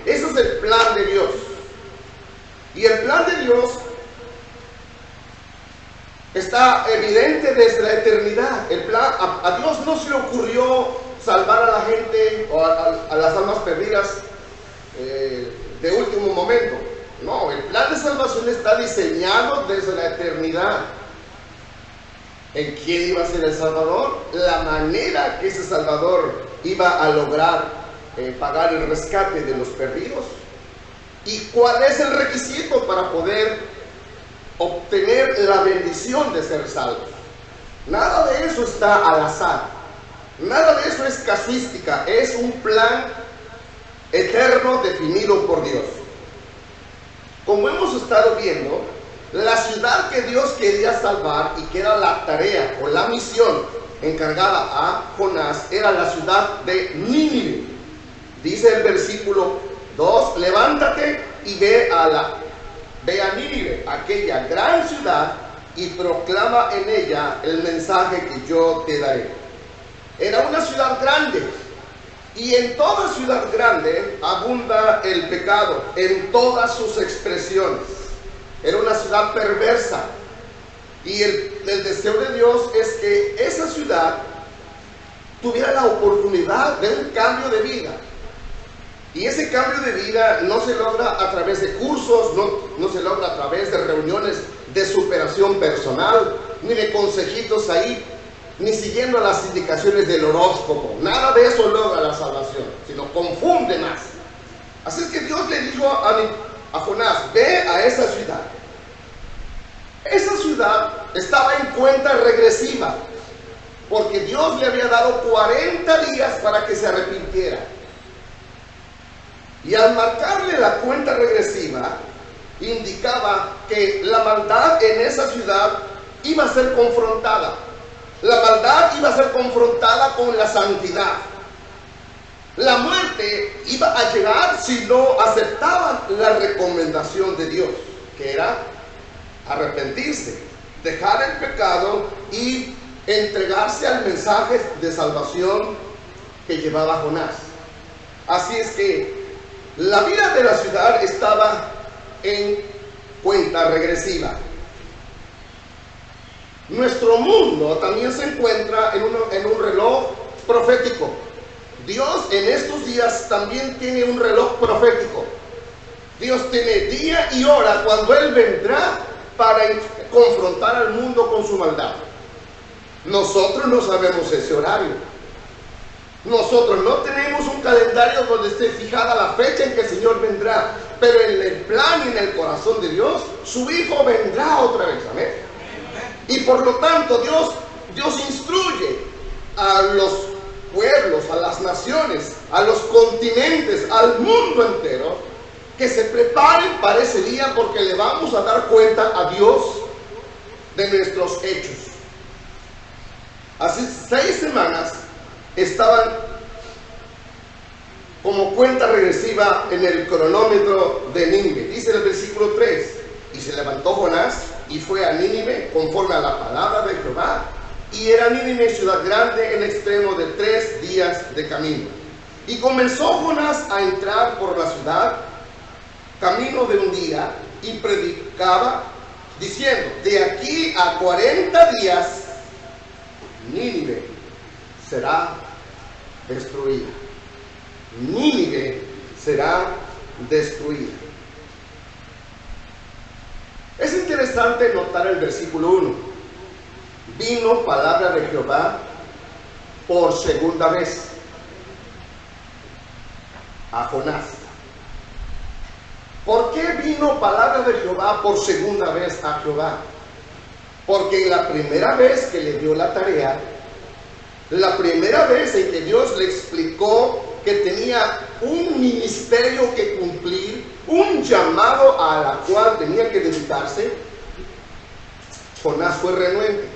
Ese es el plan de Dios. Y el plan de Dios está evidente desde la eternidad. El plan, a Dios no se le ocurrió salvar a la gente o a las almas perdidas de último momento. No, el plan de salvación está diseñado desde la eternidad. ¿En quién iba a ser el Salvador? La manera que ese Salvador iba a lograr pagar el rescate de los perdidos. ¿Y cuál es el requisito para poder obtener la bendición de ser salvos? Nada de eso está al azar. Nada de eso es casuística. Es un plan eterno definido por Dios. Como hemos estado viendo, la ciudad que Dios quería salvar y que era la tarea o la misión encargada a Jonás era la ciudad de Nínive. Dice el versículo 2, levántate y ve a Nínive, aquella gran ciudad, y proclama en ella el mensaje que yo te daré. Era una ciudad grande, y en toda ciudad grande abunda el pecado, en todas sus expresiones. Era una ciudad perversa, y el deseo de Dios es que esa ciudad tuviera la oportunidad de un cambio de vida. Y ese cambio de vida no se logra a través de cursos, no se logra a través de reuniones de superación personal, ni de consejitos ahí, ni siguiendo las indicaciones del horóscopo. Nada de eso logra la salvación, sino confunde más. Así es que Dios le dijo a Jonás, ve a esa ciudad. Esa ciudad estaba en cuenta regresiva, porque Dios le había dado 40 días para que se arrepintiera. Y al marcarle la cuenta regresiva, indicaba que la maldad en esa ciudad iba a ser confrontada. La maldad iba a ser confrontada con la santidad. La muerte iba a llegar si no aceptaban la recomendación de Dios, que era arrepentirse, dejar el pecado y entregarse al mensaje de salvación que llevaba Jonás. Así es que la vida de la ciudad estaba en cuenta regresiva. Nuestro mundo también se encuentra en un reloj profético. Dios en estos días también tiene un reloj profético. Dios tiene día y hora cuando Él vendrá para confrontar al mundo con su maldad. Nosotros no sabemos ese horario. Nosotros no tenemos un calendario donde esté fijada la fecha en que el Señor vendrá, pero en el plan y en el corazón de Dios, su Hijo vendrá otra vez. Amén. Y por lo tanto Dios instruye a los pueblos, a las naciones, a los continentes, al mundo entero, que se preparen para ese día, porque le vamos a dar cuenta a Dios de nuestros hechos. Así 6 semanas estaban como cuenta regresiva en el cronómetro de Nínive. Dice el versículo 3, y se levantó Jonás y fue a Nínive conforme a la palabra de Jehová, y era Nínive ciudad grande en extremo de 3 días de camino. Y comenzó Jonás a entrar por la ciudad camino de un día, y predicaba diciendo, de aquí a 40 días Nínive será destruida. Nínive será destruida. Es interesante notar el versículo 1. Vino palabra de Jehová por segunda vez a Jonás. ¿Por qué vino palabra de Jehová por segunda vez a Jehová? Porque en la primera vez que le dio la tarea, la primera vez en que Dios le explicó que tenía un ministerio que cumplir, un llamado a la cual tenía que dedicarse, Jonás fue renuente.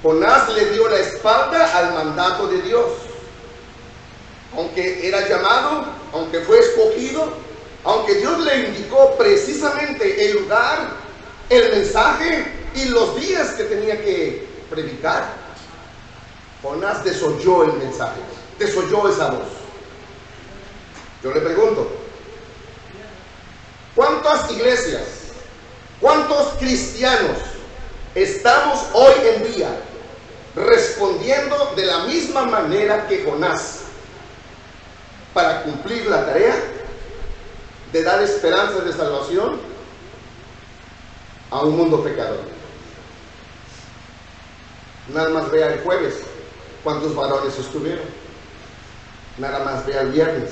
Jonás le dio la espalda al mandato de Dios. Aunque era llamado, aunque fue escogido, aunque Dios le indicó precisamente el lugar, el mensaje y los días que tenía que predicar, Jonás desoyó el mensaje, desoyó esa voz. Yo le pregunto, ¿cuántas iglesias, cuántos cristianos estamos hoy en día respondiendo de la misma manera que Jonás para cumplir la tarea de dar esperanza de salvación a un mundo pecador? Nada más vea el jueves cuántos varones estuvieron. Nada más vea el viernes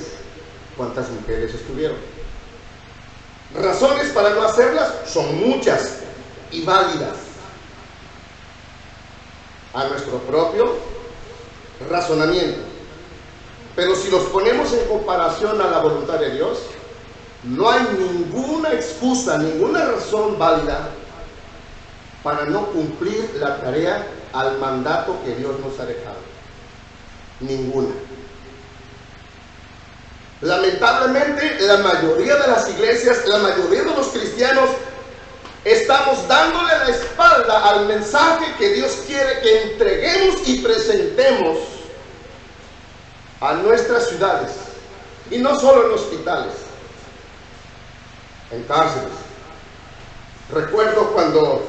cuántas mujeres estuvieron. Razones para no hacerlas son muchas y válidas. A nuestro propio razonamiento. Pero si los ponemos en comparación a la voluntad de Dios, no hay ninguna excusa, ninguna razón válida para no cumplir la tarea al mandato que Dios nos ha dejado. Ninguna. Lamentablemente, la mayoría de las iglesias, la mayoría de los cristianos, estamos dándole la espalda al mensaje que Dios quiere que entreguemos y presentemos a nuestras ciudades, y no solo en hospitales, en cárceles. Recuerdo cuando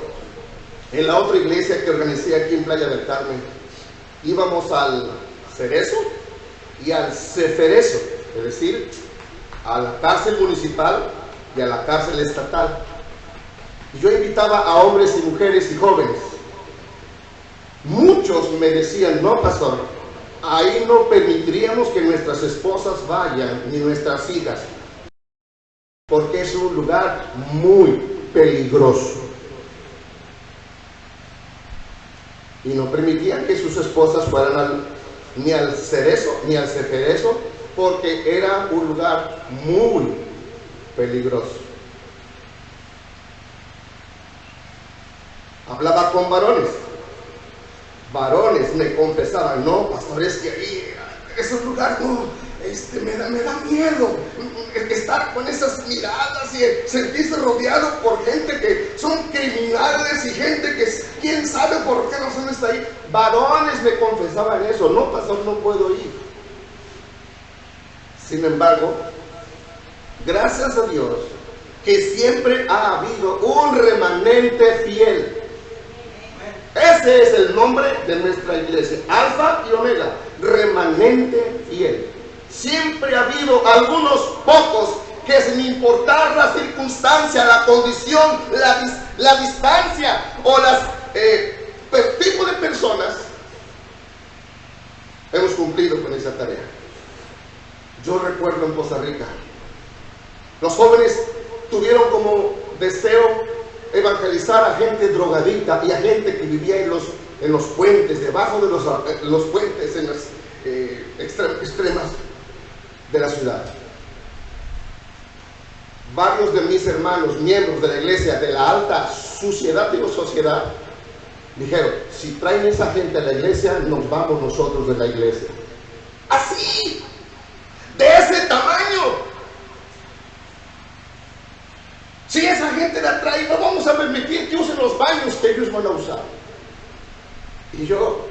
en la otra iglesia que organicé aquí en Playa del Carmen, íbamos al Cerezo y al Ceferezo, es decir, a la cárcel municipal y a la cárcel estatal. Y yo invitaba a hombres y mujeres y jóvenes. Muchos me decían, no, pastor, ahí no permitiríamos que nuestras esposas vayan, ni nuestras hijas, porque es un lugar muy peligroso. Y no permitían que sus esposas fueran ni al Cerezo ni al Ceferezo, porque era un lugar muy peligroso. Hablaba con varones. Varones me confesaban, no, pastor, es que ahí, ese lugar, no, me da miedo estar con esas miradas y sentirse rodeado por gente que son criminales y gente que quién sabe por qué razón está ahí. Varones me confesaban eso, no, pastor, no puedo ir. Sin embargo, gracias a Dios que siempre ha habido un remanente fiel. Ese es el nombre de nuestra iglesia, Alfa y Omega, remanente fiel. Siempre ha habido algunos pocos que, sin importar la circunstancia, la condición, la distancia o el tipo de personas, hemos cumplido con esa tarea. Yo recuerdo en Costa Rica, los jóvenes tuvieron como deseo evangelizar a gente drogadicta y a gente que vivía en los puentes, debajo de los puentes, en las extremas de la ciudad. Varios de mis hermanos, miembros de la iglesia de la alta sociedad, dijeron, si traen esa gente a la iglesia, nos vamos nosotros de la iglesia. Así, de ese tamaño. Si esa gente la trae, no vamos a permitir que usen los baños que ellos van a usar. Y yo,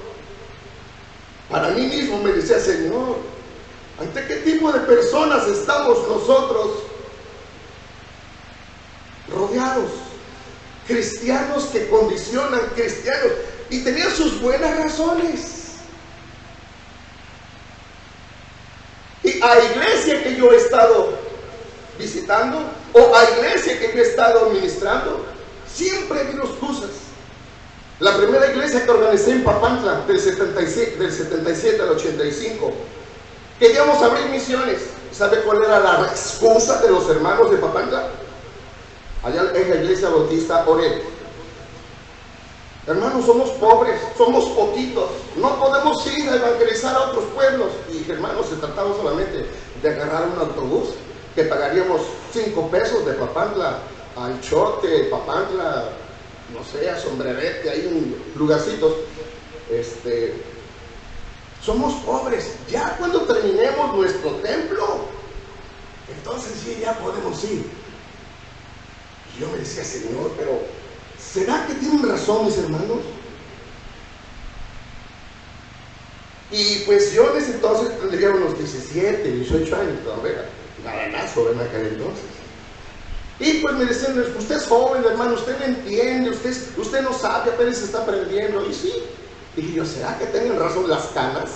para mí mismo me decía, Señor, ¿ante qué tipo de personas estamos nosotros rodeados? Cristianos que condicionan cristianos. y tenía sus buenas razones. Y a iglesia que yo he estado visitando o a iglesia que yo he estado ministrando, siempre ha habido excusas. La primera iglesia que organicé en Papantla, del 77 al 85, queríamos abrir misiones. ¿Sabe cuál era la excusa de los hermanos de Papantla? Allá en la iglesia bautista Orel. Hermanos, somos pobres, somos poquitos, no podemos ir a evangelizar a otros pueblos. Y hermanos, se trataba solamente de agarrar un autobús que pagaríamos 5 pesos de Papantla al Chote, Papantla, no sé, a Sombrerete, hay un lugarcitos. Somos pobres. Ya cuando terminemos nuestro templo, entonces sí, ya podemos ir. Y yo me decía, Señor, pero ¿será que tienen razón mis hermanos? Y pues yo en ese entonces tendría unos 17, 18 años todavía, nada más joven aquel entonces. Y pues me decían, usted es joven, hermano, usted no entiende, usted no sabe, apenas se está aprendiendo. Y sí, dije yo, ¿será que tienen razón las canas?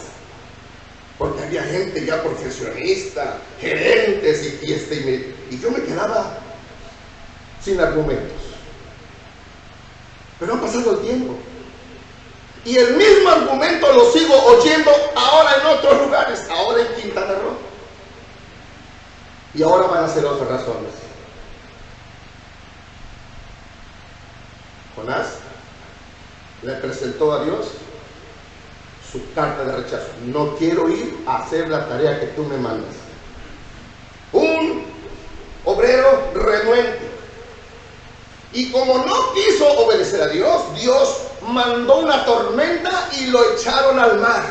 Porque había gente ya profesionista, gerentes, y yo me quedaba sin argumentos. Pero ha pasado el tiempo. Y el mismo argumento lo sigo oyendo ahora en otros lugares, ahora en Quintana Roo. Y ahora van a ser otras razones. Jonás le presentó a Dios su carta de rechazo. No quiero ir a hacer la tarea que tú me mandas. Un obrero renuente. Y como no quiso obedecer a Dios, Dios mandó una tormenta y lo echaron al mar.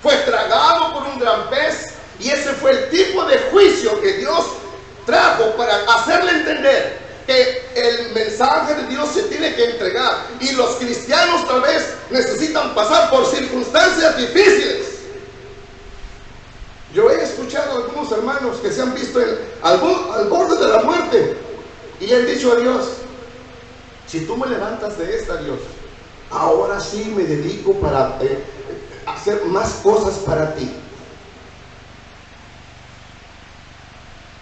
Fue tragado por un gran pez, y ese fue el tipo de juicio que Dios trajo para hacerle entender que el mensaje de Dios se tiene que entregar, y los cristianos tal vez necesitan pasar por circunstancias difíciles. Yo he escuchado a algunos hermanos que se han visto al borde de la muerte y le han dicho a Dios, si tú me levantas de esta, Dios, ahora sí me dedico para hacer más cosas para ti.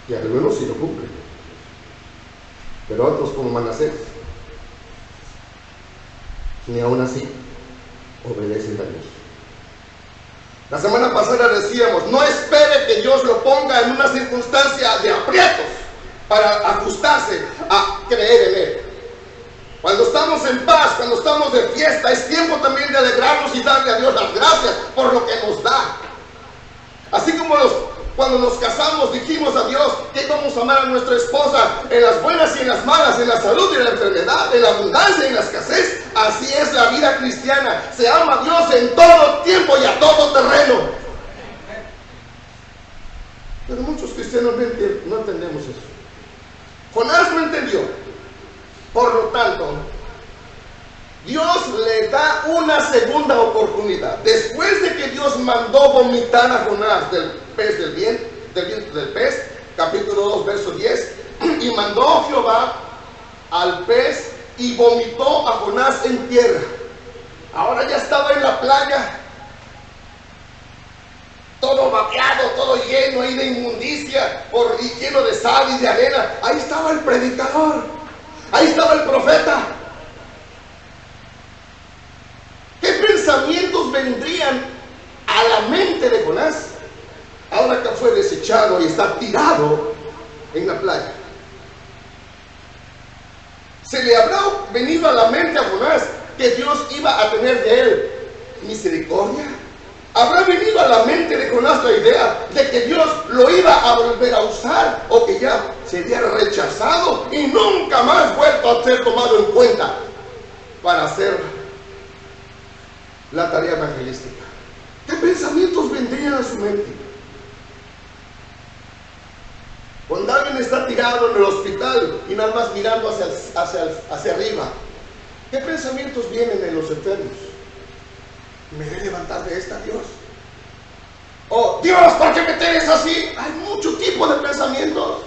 Y algunos sí lo cumplen, pero otros como Manasés, ni aún así obedecen a Dios. La semana pasada decíamos, no espere que Dios lo ponga en una circunstancia de aprietos para ajustarse a creer en Él. Cuando estamos en paz, cuando estamos de fiesta, es tiempo también de alegrarnos y darle a Dios las gracias por lo que nos da. Así como cuando nos casamos dijimos a Dios que íbamos a amar a nuestra esposa en las buenas y en las malas, en la salud y en la enfermedad, en la abundancia y en la escasez. Así es la vida cristiana. Se ama a Dios en todo tiempo y a todo terreno. Pero muchos cristianos no entendemos eso. Jonás no entendió. Por lo tanto, Dios le da una segunda oportunidad. Después de que Dios mandó vomitar a Jonás del vientre del pez, capítulo 2, verso 10, y mandó Jehová al pez y vomitó a Jonás en tierra. Ahora ya estaba en la playa, todo babeado, todo lleno ahí de inmundicia, y lleno de sal y de arena. Ahí estaba el predicador, ahí estaba el profeta. ¿Qué pensamientos vendrían a la mente de Jonás ahora que fue desechado y está tirado en la playa? ¿Se le habrá venido a la mente a Jonás que Dios iba a tener de él misericordia? ¿Habrá venido a la mente de Jonás la idea de que Dios lo iba a volver a usar, o que ya sería rechazado y nunca más vuelto a ser tomado en cuenta para hacer la tarea evangelística? ¿Qué pensamientos vendrían a su mente? Cuando alguien está tirado en el hospital y nada más mirando hacia arriba, ¿qué pensamientos vienen en los enfermos? ¿Me he de levantar de esta, Dios? Oh, Dios, ¿por qué me tienes así? Hay mucho tipo de pensamientos.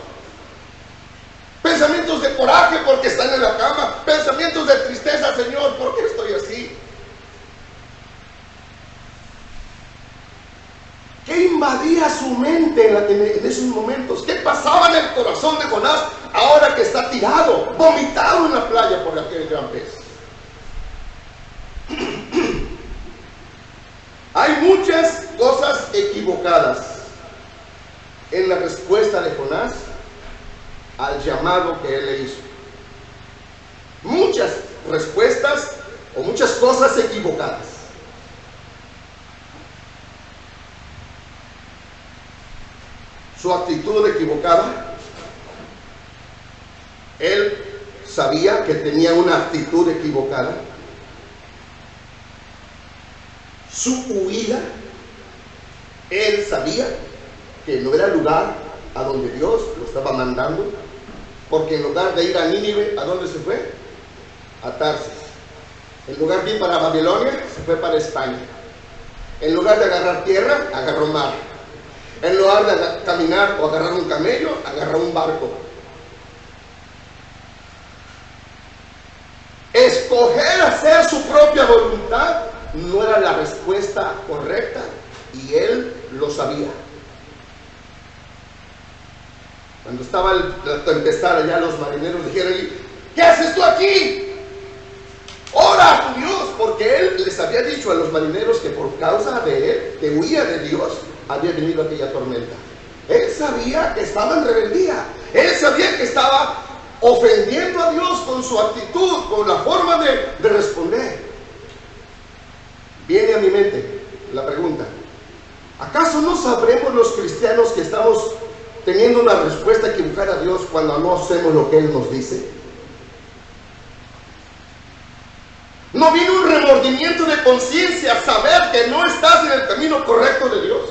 Pensamientos de coraje porque están en la cama. Pensamientos de tristeza, Señor, ¿por qué estoy así? venía a su mente en esos momentos? ¿Qué pasaba en el corazón de Jonás ahora que está tirado, vomitado en la playa por aquel gran pez? Hay muchas cosas equivocadas en la respuesta de Jonás al llamado que él le hizo. Muchas respuestas o muchas cosas equivocadas. Su actitud equivocada. Él sabía que tenía una actitud equivocada. Su huida. Él sabía que no era el lugar a donde Dios lo estaba mandando, porque en lugar de ir a Nínive, ¿a dónde se fue? A Tarsis. En lugar de ir para Babilonia, se fue para España. En lugar de agarrar tierra, agarró mar. En lugar de caminar o agarrar un camello, agarró un barco. Escoger hacer su propia voluntad no era la respuesta correcta, y él lo sabía. Cuando estaba la tempestad allá, los marineros dijeron: ¿qué haces tú aquí? Ora a tu Dios, porque él les había dicho a los marineros que por causa de él, que huía de Dios, había venido aquella tormenta. Él sabía que estaba en rebeldía. Él sabía que estaba ofendiendo a Dios con su actitud, con la forma de responder. Viene a mi mente la pregunta: ¿acaso no sabremos los cristianos que estamos teniendo una respuesta equivocada a Dios cuando no hacemos lo que Él nos dice? ¿No viene un remordimiento de conciencia saber que no estás en el camino correcto de Dios?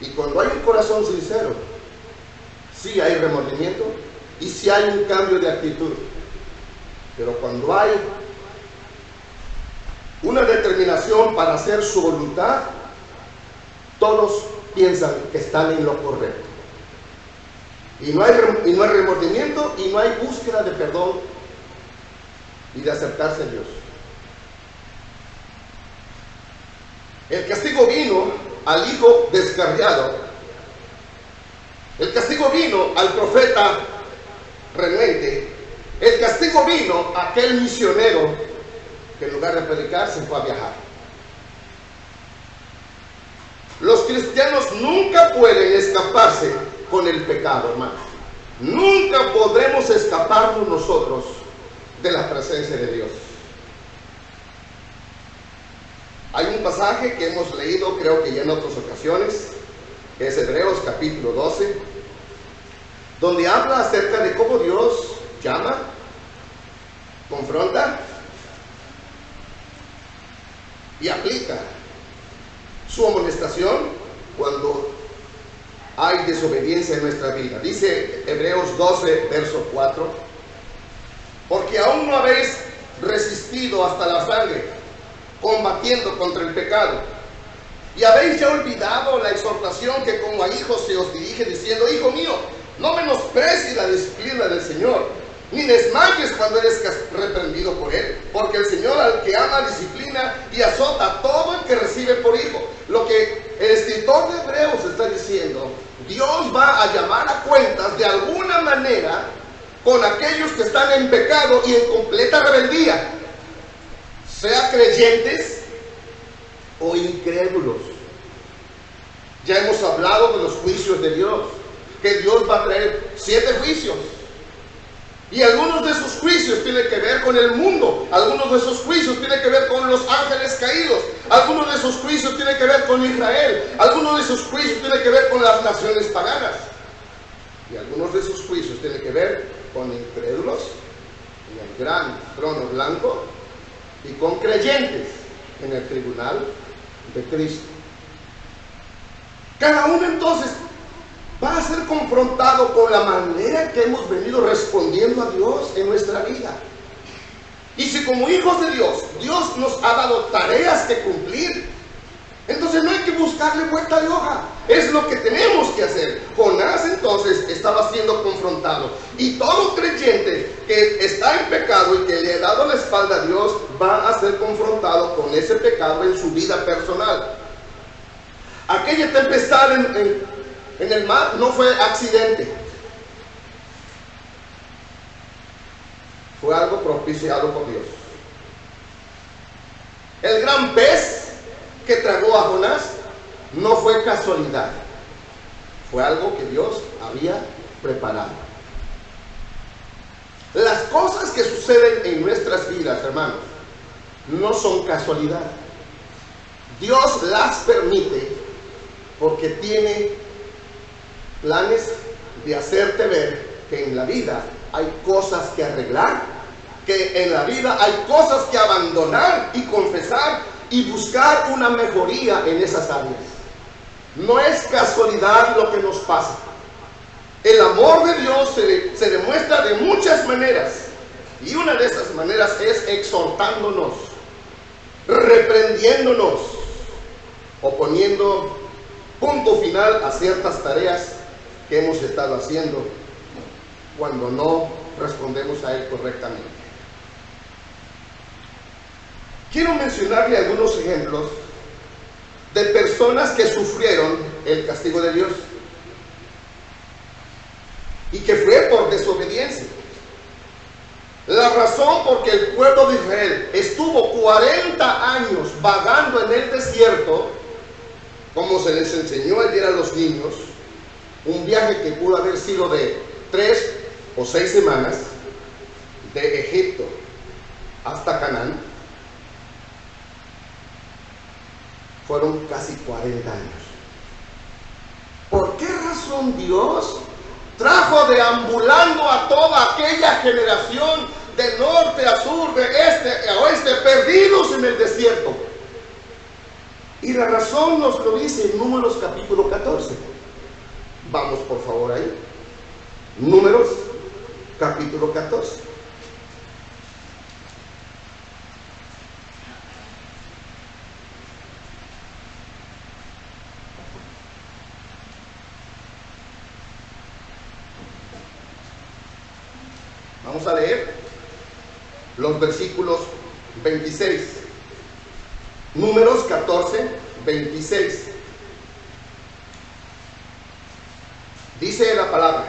Y cuando hay un corazón sincero, sí hay remordimiento y sí hay un cambio de actitud. Pero cuando hay una determinación para hacer su voluntad, todos piensan que están en lo correcto. Y no hay remordimiento y no hay búsqueda de perdón y de acercarse a Dios. El castigo vino al hijo descarriado. El castigo vino al profeta renuente. El castigo vino a aquel misionero que en lugar de predicar se fue a viajar. Los cristianos nunca pueden escaparse con el pecado, hermano. Nunca podremos escaparnos nosotros de la presencia de Dios. Hay un pasaje que hemos leído, creo que ya en otras ocasiones, que es Hebreos capítulo 12, donde habla acerca de cómo Dios llama, confronta y aplica su amonestación cuando hay desobediencia en nuestra vida. Dice Hebreos 12, verso 4: porque aún no habéis resistido hasta la sangre, combatiendo contra el pecado, y habéis ya olvidado la exhortación que como a hijos se os dirige, diciendo: hijo mío, no menosprecies la disciplina del Señor, ni desmayes cuando eres reprendido por Él, porque el Señor al que ama disciplina y azota a todo el que recibe por hijo. Lo que el escritor de Hebreos está diciendo: Dios va a llamar a cuentas de alguna manera con aquellos que están en pecado y en completa rebeldía, sea creyentes o incrédulos. Ya hemos hablado de los juicios de Dios, que Dios va a traer 7 juicios. Y algunos de esos juicios tienen que ver con el mundo, algunos de esos juicios tienen que ver con los ángeles caídos, algunos de esos juicios tienen que ver con Israel, algunos de esos juicios tienen que ver con las naciones paganas, y algunos de esos juicios tienen que ver con incrédulos en el gran trono blanco y con creyentes en el tribunal de Cristo. Cada uno entonces va a ser confrontado con la manera que hemos venido respondiendo a Dios en nuestra vida. Y si como hijos de Dios, Dios nos ha dado tareas que cumplir, entonces no hay que buscarle vuelta de hoja. Es lo que tenemos que hacer. Jonás entonces estaba siendo confrontado. Y todo creyente que está en pecado y que le ha dado la espalda a Dios va a ser confrontado con ese pecado en su vida personal. Aquella tempestad en el mar no fue accidente. Fue algo propiciado por Dios. El gran pez que tragó a Jonás no fue casualidad. Fue algo que Dios había preparado. Las cosas que suceden en nuestras vidas, hermanos, no son casualidad. Dios las permite porque tiene planes de hacerte ver que en la vida hay cosas que arreglar, que en la vida hay cosas que abandonar y confesar y buscar una mejoría en esas áreas. No es casualidad lo que nos pasa. El amor de Dios se demuestra de muchas maneras, y una de esas maneras es exhortándonos, reprendiéndonos o poniendo punto final a ciertas tareas que hemos estado haciendo cuando no respondemos a Él correctamente. Quiero mencionarle algunos ejemplos de personas que sufrieron el castigo de Dios y que fue por desobediencia. La razón por que el pueblo de Israel estuvo 40 años vagando en el desierto, como se les enseñó ayer a los niños, un viaje que pudo haber sido de 3 o 6 semanas, de Egipto hasta Canaán, fueron casi 40 años. ¿Por qué razón Dios trajo deambulando a toda aquella generación de norte a sur, de este a oeste, perdidos en el desierto? Y la razón nos lo dice en Números capítulo 14. Vamos por favor ahí. Números capítulo 14. Vamos a leer los versículos 26. Números 14, 26. Dice la palabra: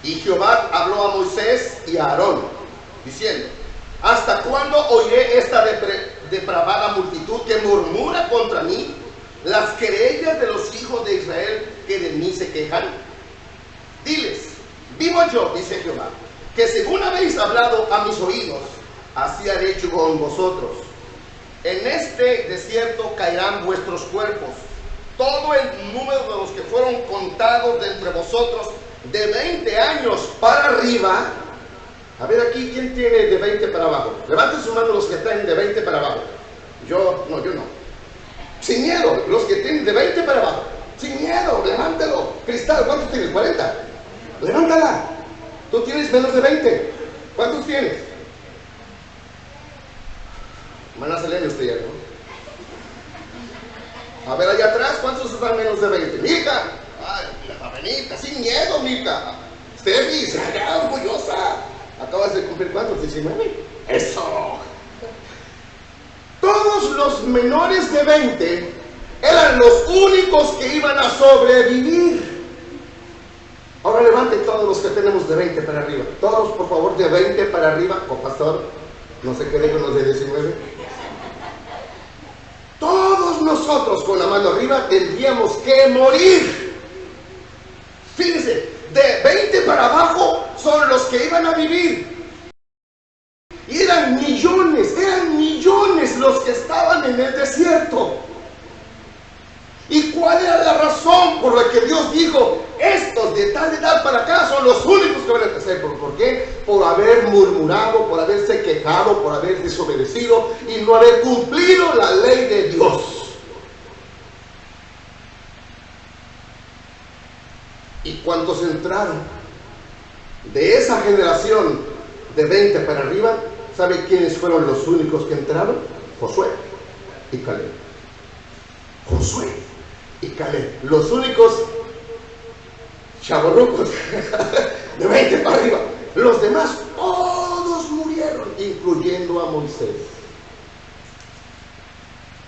y Jehová habló a Moisés y a Aarón, diciendo: ¿hasta cuándo oiré esta depravada multitud que murmura contra mí las querellas de los hijos de Israel que de mí se quejan? Diles: vivo yo, dice Jehová, que según habéis hablado a mis oídos, así haré hecho con vosotros. En este desierto caerán vuestros cuerpos, todo el número de los que fueron contados de entre vosotros, de 20 años para arriba. A ver aquí, ¿quién tiene de 20 para abajo? Levanten su mano los que están de 20 para abajo. Yo no. Sin miedo, los que tienen de 20 para abajo. Sin miedo, levántelo. Cristal, ¿cuántos tienes? 40. Levántala. Tú tienes menos de 20. ¿Cuántos tienes? Hermana Selene, usted ya, ¿no? A ver, allá atrás, ¿cuántos están menos de 20? Mica. Ay, la jovenita, sin miedo, Mica. Steffi, se hará orgullosa. Acabas de cumplir ¿cuántos? 19. Eso. Todos los menores de 20 eran los únicos que iban a sobrevivir. Ahora levanten todos los que tenemos de 20 para arriba. Todos, por favor, de 20 para arriba. O pastor, no se queden con los de 19. Todos nosotros con la mano arriba tendríamos que morir. Fíjense, de 20 para abajo son los que iban a vivir. Y eran millones los que estaban en el desierto. ¿Y cuál era la razón por la que Dios dijo: estos de tal edad para acá son los únicos que van a hacer? ¿Por qué? Por haber murmurado, por haberse quejado, por haber desobedecido y no haber cumplido la ley de Dios. ¿Y cuántos entraron? De esa generación de 20 para arriba, ¿sabe quiénes fueron los únicos que entraron? Josué y Caleb. Josué y Caleb, los únicos chavorrucos de 20 para arriba. Los demás todos murieron, incluyendo a Moisés.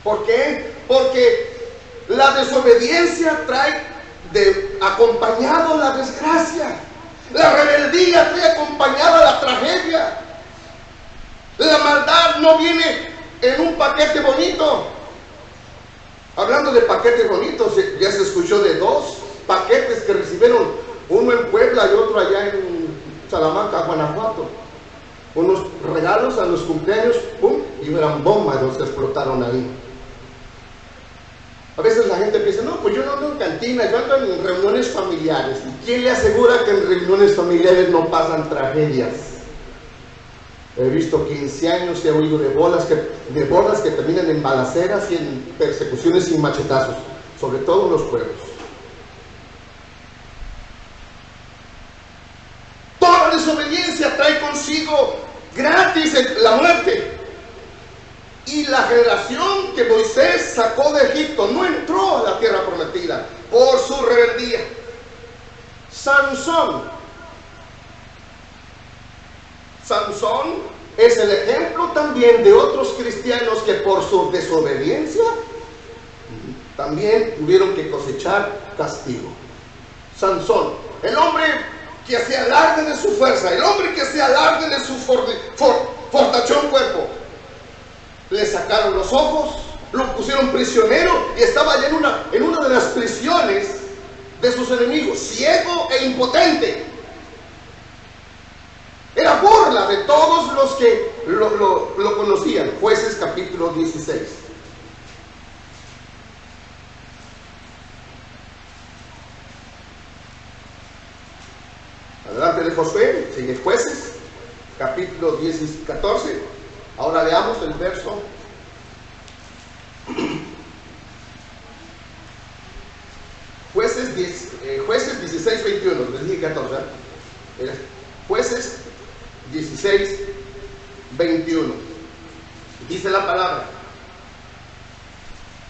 ¿Por qué? Porque la desobediencia trae acompañado la desgracia. La rebeldía trae acompañada la tragedia. La maldad no viene en un paquete bonito. Hablando de paquetes bonitos, ya se escuchó de dos paquetes que recibieron, uno en Puebla y otro allá en Salamanca, Guanajuato. Unos regalos a los cumpleaños, ¡pum!, y eran bombas los que explotaron ahí. A veces la gente piensa, no, pues yo no ando en cantinas, yo ando en reuniones familiares. ¿Y quién le asegura que en reuniones familiares no pasan tragedias? He visto 15 años y he oído de bodas que terminan en balaceras y en persecuciones y machetazos, sobre todo en los pueblos. Toda desobediencia trae consigo gratis la muerte. Y la generación que Moisés sacó de Egipto no entró a la tierra prometida por su rebeldía. Sansón es el ejemplo también de otros cristianos que por su desobediencia también tuvieron que cosechar castigo. Sansón, el hombre que hacía alarde de su fuerza, el hombre que hacía alarde de su fortachón cuerpo. Le sacaron los ojos, lo pusieron prisionero y estaba allá en una de las prisiones de sus enemigos, ciego e impotente. Era burla de todos los que lo conocían. Jueces capítulo 16. Adelante de Josué, sigue Jueces capítulo 14. Ahora leamos el verso. Jueces 16, 21, les dije 14. Jueces 16, 21. Dice la palabra: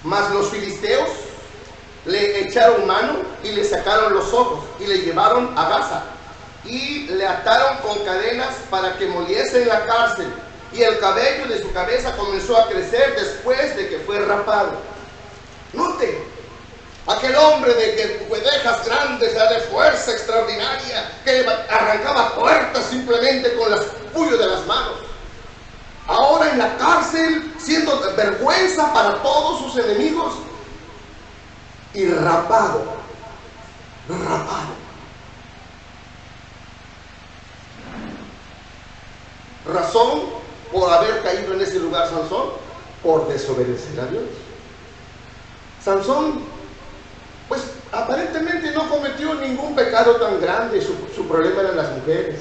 mas los filisteos le echaron mano y le sacaron los ojos y le llevaron a Gaza y le ataron con cadenas para que moliese en la cárcel, y el cabello de su cabeza comenzó a crecer después de que fue rapado. Note, aquel hombre de guedejas grandes, de fuerza extraordinaria, que arrancaba puertas simplemente con los puños de las manos, ahora en la cárcel, siendo vergüenza para todos sus enemigos, y rapado. Razón por haber caído en ese lugar Sansón, por desobedecer a Dios. Sansón, pues aparentemente no cometió ningún pecado tan grande. Su problema eran las mujeres.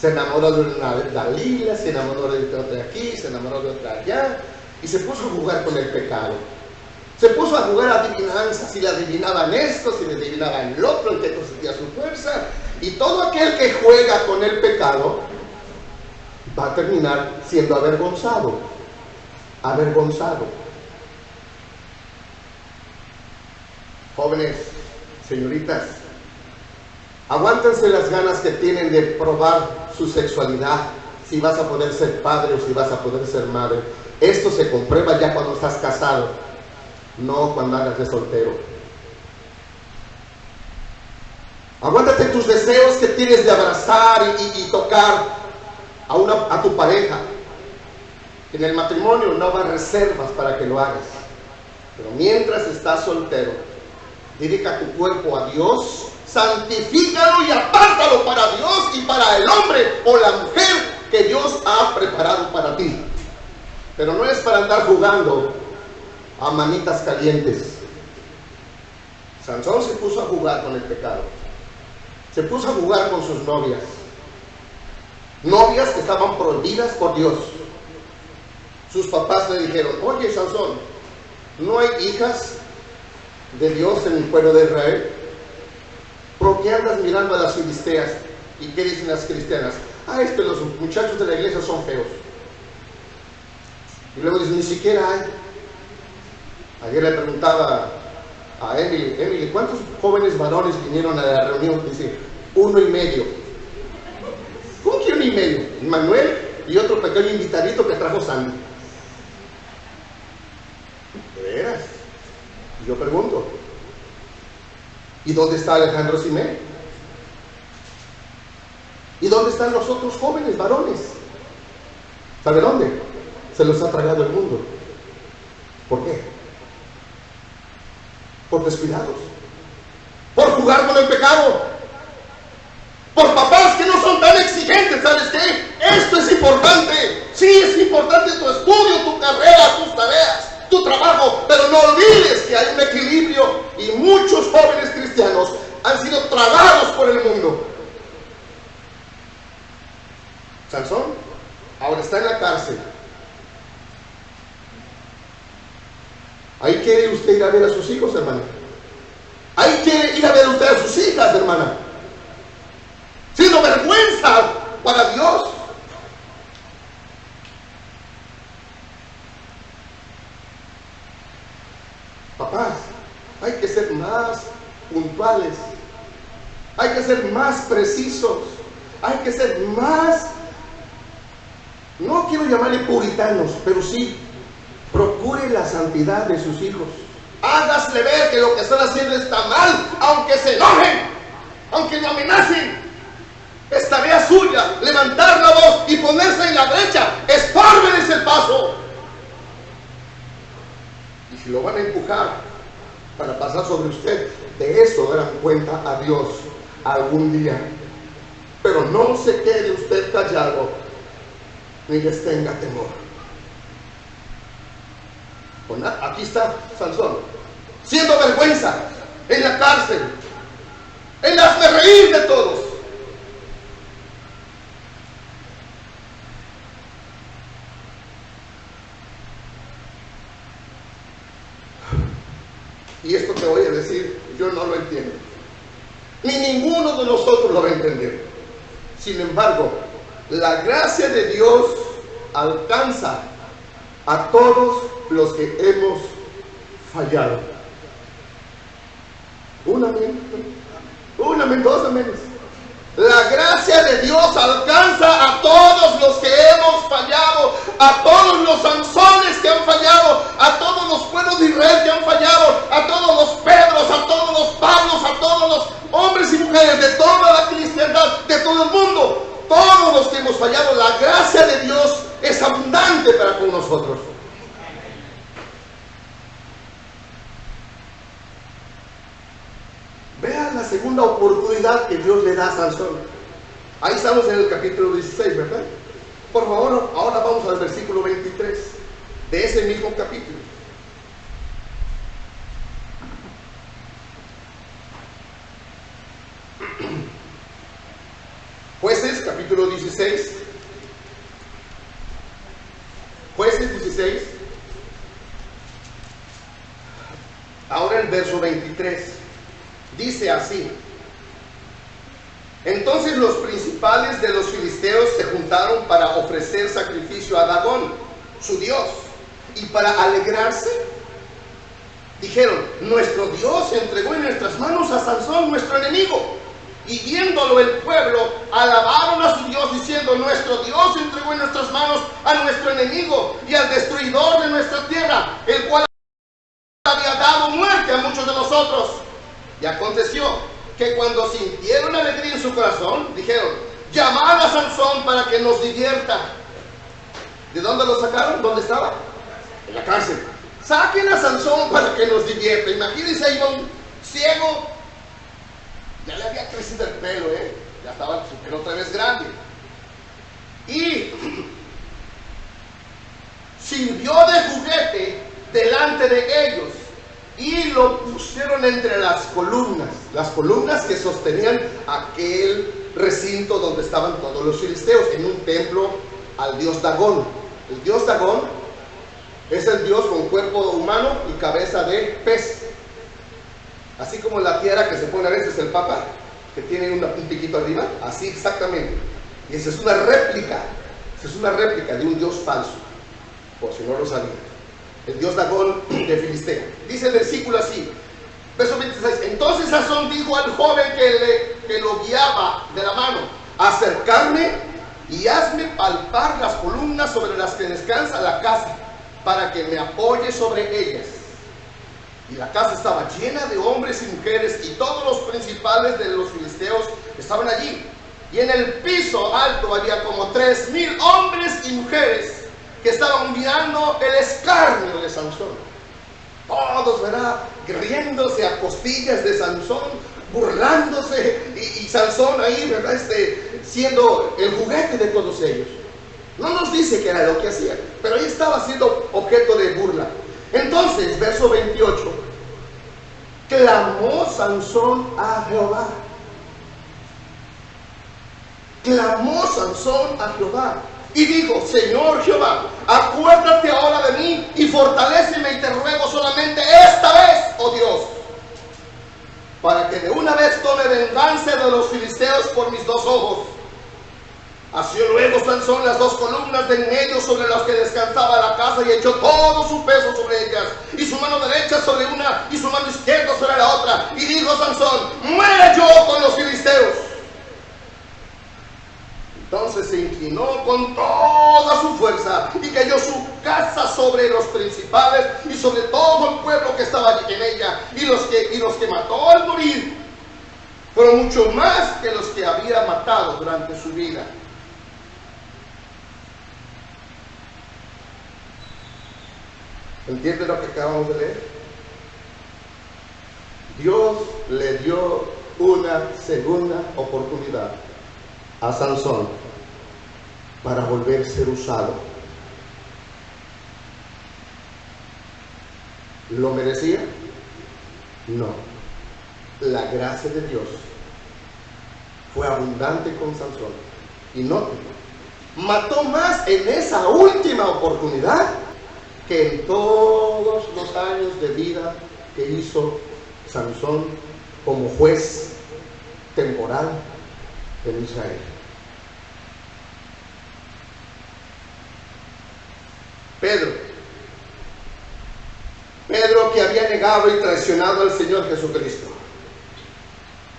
Se enamoró de una Dalila, se enamoró de otra aquí, se enamoró de otra allá, y se puso a jugar con el pecado. Se puso a jugar a adivinanzas, si le adivinaban esto, si le adivinaban el otro, en qué consistía su fuerza. Y todo aquel que juega con el pecado va a terminar siendo avergonzado. Jóvenes, señoritas, aguántense las ganas que tienen de probar su sexualidad, si vas a poder ser padre o si vas a poder ser madre. Esto se comprueba ya cuando estás casado, no cuando andas de soltero. Aguántate tus deseos que tienes de abrazar y tocar a tu pareja. En el matrimonio no habrá reservas para que lo hagas. Pero mientras estás soltero, dedica tu cuerpo a Dios, santifícalo y apártalo para Dios y para el hombre o la mujer que Dios ha preparado para ti. Pero no es para andar jugando a manitas calientes. Sansón se puso a jugar con el pecado. Se puso a jugar con sus novias. Novias que estaban prohibidas por Dios. Sus papás le dijeron: oye, Sansón, ¿no hay hijas de Dios en el pueblo de Israel? ¿Por qué andas mirando a las filisteas? ¿Y qué dicen las cristianas? Los muchachos de la iglesia son feos. Y luego dicen: ni siquiera hay. Ayer le preguntaba a Emily, ¿cuántos jóvenes varones vinieron a la reunión? Dice, 1,5. ¿Cómo que 1,5? Manuel y otro pequeño invitadito que trajo Sandy. ¿De veras? Y yo pregunto, ¿y dónde está Alejandro Simé? ¿Y dónde están los otros jóvenes varones? ¿Sabe dónde? Se los ha tragado el mundo. ¿Por qué? Por descuidados, por jugar con el pecado, por papás que no son tan exigentes. ¿Sabes qué? Esto es importante. Sí, es importante tu estudio, tu carrera, tus tareas, tu trabajo, pero no olvides que hay un equilibrio y muchos jóvenes cristianos han sido tragados por el mundo. Sansón ahora está en la cárcel. Ahí quiere usted ir a ver a sus hijos, hermana. Ahí quiere ir a ver usted a sus hijas, hermana. Siendo vergüenza para Dios. Papás, hay que ser más puntuales. Hay que ser más precisos. Hay que ser más, no quiero llamarle puritanos, pero sí, procure la santidad de sus hijos. Hágasle ver que lo que están haciendo está mal, aunque se enojen, aunque lo amenacen. Es tarea suya levantar la voz y ponerse en la brecha. Escórbenles el paso. Y si lo van a empujar para pasar sobre usted, de eso darán cuenta a Dios algún día. Pero no se quede usted callado, ni les tenga temor. Aquí está Sansón, siendo vergüenza, en la cárcel, en hazme reír de todos. Y esto te voy a decir, yo no lo entiendo, ni ninguno de nosotros lo va a entender. Sin embargo, la gracia de Dios alcanza a todos los que hemos fallado. Un amén, dos amenes. La gracia de Dios alcanza a todos los que hemos fallado, a todos los Sansones que han fallado, a todos los pueblos de Israel que han fallado, a todos los Pedros, a todos los Pablos, a todos los hombres y mujeres de toda la cristiandad, de todo el mundo. Todos los que hemos fallado, la gracia de Dios es abundante para con nosotros. Vean la segunda oportunidad que Dios le da a Sansón. Ahí estamos en el capítulo 16, ¿verdad? Por favor, ahora vamos al versículo 23 de ese mismo capítulo. Jueces, capítulo 16. Jueces 16. Ahora el verso 23. Dice así: entonces los principales de los filisteos se juntaron para ofrecer sacrificio a Dagón, su dios, y para alegrarse, dijeron: nuestro Dios entregó en nuestras manos a Sansón, nuestro enemigo. Y viéndolo el pueblo, alabaron a su Dios, diciendo: nuestro Dios entregó en nuestras manos a nuestro enemigo y al destruidor de nuestra tierra, el cual había dado muerte a muchos de nosotros. Y aconteció que cuando sintieron alegría en su corazón, dijeron: llamad a Sansón para que nos divierta. ¿De dónde lo sacaron? ¿Dónde estaba? En la cárcel. Saquen a Sansón para que nos divierta. Imagínense, ahí va un ciego, ya le había crecido el pelo, ya estaba su pelo otra vez grande, y sirvió de juguete delante de ellos, y lo pusieron entre las columnas que sostenían aquel recinto donde estaban todos los filisteos, en un templo al dios Dagón. El dios Dagón es el dios con cuerpo humano y cabeza de pez, así como la tiara que se pone a veces el papa, que tiene un piquito arriba, así exactamente. Y esa es una réplica de un dios falso, por si no lo sabían. el dios Dagón de Filistea. Dice el versículo así, verso 26, entonces Sansón dijo al joven que lo guiaba de la mano, acercarme y hazme palpar las columnas sobre las que descansa la casa, para que me apoye sobre ellas. Y la casa estaba llena de hombres y mujeres, y todos los principales de los filisteos estaban allí. Y en el piso alto había como 3,000 hombres y mujeres que estaban mirando el escarnio de Sansón. Todos, ¿verdad?, riéndose a costillas de Sansón, burlándose, y Sansón ahí, ¿verdad?, siendo el juguete de todos ellos. No nos dice que era lo que hacía, pero ahí estaba siendo objeto de burla. Entonces, verso 28, clamó Sansón a Jehová. Clamó Sansón a Jehová y dijo, Señor Jehová, acuérdate ahora de mí y fortaléceme, y te ruego solamente esta vez, oh Dios, para que de una vez tome venganza de los filisteos por mis 2 ojos. Asió luego Sansón las 2 columnas de en medio sobre las que descansaba la casa, y echó todo su peso sobre ellas, y su mano derecha sobre una y su mano izquierda sobre la otra, y dijo Sansón, muera yo con los filisteos. Entonces se inclinó con toda su fuerza y cayó su casa sobre los principales y sobre todo el pueblo que estaba en ella, y los que mató al morir fueron mucho más que los que había matado durante su vida. ¿Entiende lo que acabamos de leer? Dios le dio una segunda oportunidad a Sansón para volver a ser usado. ¿Lo merecía? No. La gracia de Dios fue abundante con Sansón. Y no, mató más en esa última oportunidad que en todos los años de vida que hizo Sansón como juez temporal en Israel. Pedro que había negado y traicionado al Señor Jesucristo.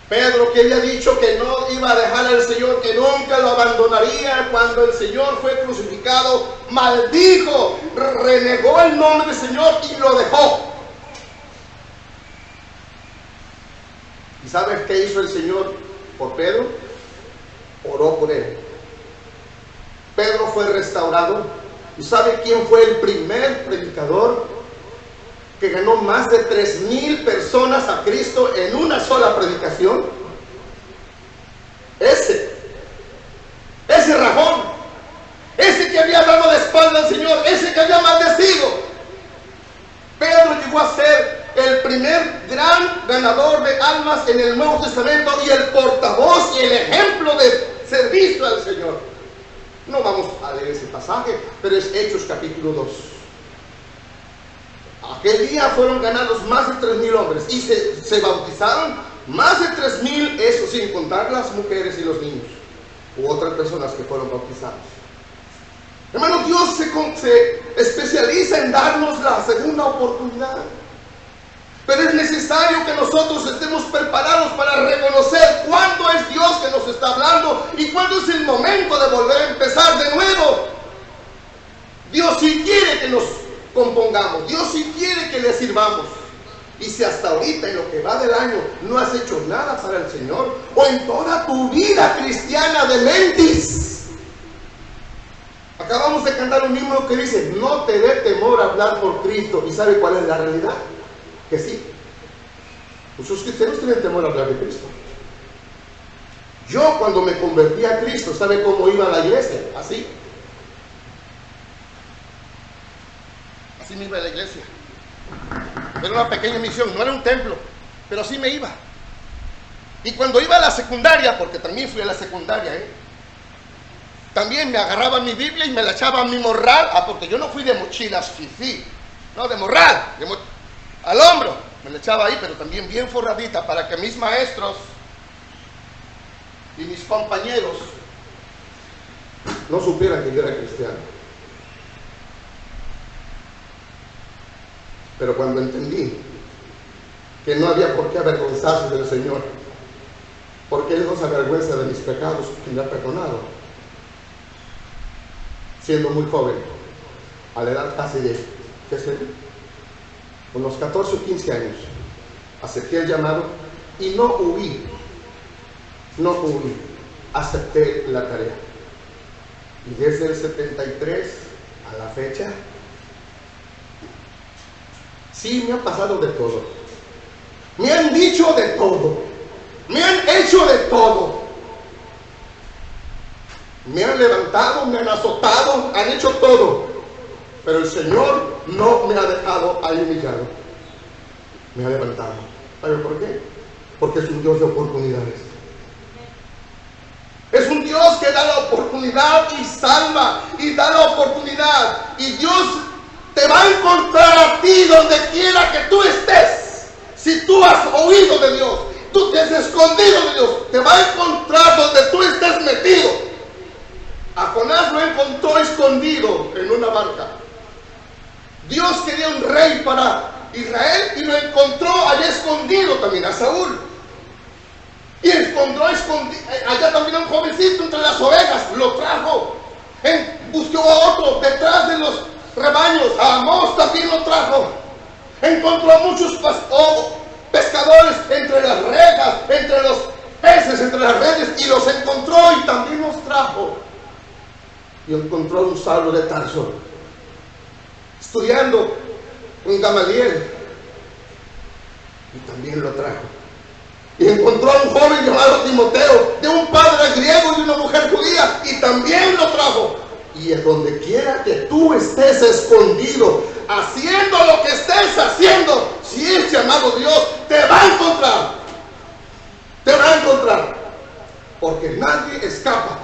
Pedro que había dicho que no iba a dejar al Señor, que nunca lo abandonaría. Cuando el Señor fue crucificado, maldijo, renegó el nombre del Señor y lo dejó. ¿Y sabes qué hizo el Señor por Pedro? Oró por él. Pedro fue restaurado. ¿Y sabe quién fue el primer predicador que ganó más de 3,000 personas a Cristo en una sola predicación? Ese Rajón, ese que había dado la espalda al Señor, ese que había maldecido. Pedro llegó a ser el primer gran ganador de almas en el Nuevo Testamento y el portavoz y el ejemplo de servicio al Señor. No vamos a leer ese pasaje, pero es Hechos capítulo 2. Aquel día fueron ganados más de 3,000 hombres y se bautizaron más de 3,000, eso sin contar las mujeres y los niños u otras personas que fueron bautizados. Hermano, Dios se especializa en darnos la segunda oportunidad. Pero es necesario que nosotros estemos preparados para reconocer cuándo es Dios que nos está hablando y cuándo es el momento de volver a empezar de nuevo. Dios sí quiere que nos compongamos, Dios sí quiere que le sirvamos. Y si hasta ahorita, en lo que va del año, no has hecho nada para el Señor, o en toda tu vida cristiana de mentis. Acabamos de cantar un himno que dice, no te dé temor hablar por Cristo. ¿Y sabe cuál es la realidad? Que sí, muchos cristianos tienen temor a hablar de Cristo. Yo cuando me convertí a Cristo, ¿sabe cómo iba a la iglesia? Así me iba a la iglesia. Era una pequeña misión, no era un templo, pero así me iba. Y cuando iba a la secundaria, porque también fui a la secundaria, también me agarraba mi Biblia y me la echaba a mi morral, porque yo no fui de mochilas fifí, no, de morral, al hombro, me la echaba ahí, pero también bien forradita, para que mis maestros y mis compañeros no supieran que yo era cristiano. Pero cuando entendí que no había por qué avergonzarse del Señor, porque Él no se avergüenza de mis pecados que me ha perdonado, siendo muy joven, a la edad casi de, ¿qué será? Unos 14 o 15 años, acepté el llamado y no huí, acepté la tarea. Y desde el 73 a la fecha, sí me ha pasado de todo. Me han dicho de todo. Me han hecho de todo. Me han levantado, me han azotado, han hecho todo. Pero el Señor no me ha dejado ahí humillado. Me ha levantado. ¿Sabe por qué? Porque es un Dios de oportunidades. Es un Dios que da la oportunidad y salva y da la oportunidad. Y Dios te va a encontrar a ti donde quiera que tú estés. Si tú has oído de Dios, tú te has escondido de Dios, te va a encontrar donde tú estés metido. A Jonás lo encontró escondido en una barca. Dios quería un rey para Israel y lo encontró allá escondido también, a Saúl. Y encontró allá también a un jovencito entre las ovejas, lo trajo. Buscó a otro detrás de los rebaños, a Amós también lo trajo. Encontró a muchos pescadores entre las rejas, entre los peces, entre las redes, y los encontró y también los trajo. Y encontró a un Saulo de Tarso, estudiando con Gamaliel, y también lo trajo. Y encontró a un joven llamado Timoteo, de un padre griego y de una mujer judía, y también lo trajo. Y en donde quiera que tú estés escondido, haciendo lo que estés haciendo, si es llamado Dios, te va a encontrar. Te va a encontrar. Porque nadie escapa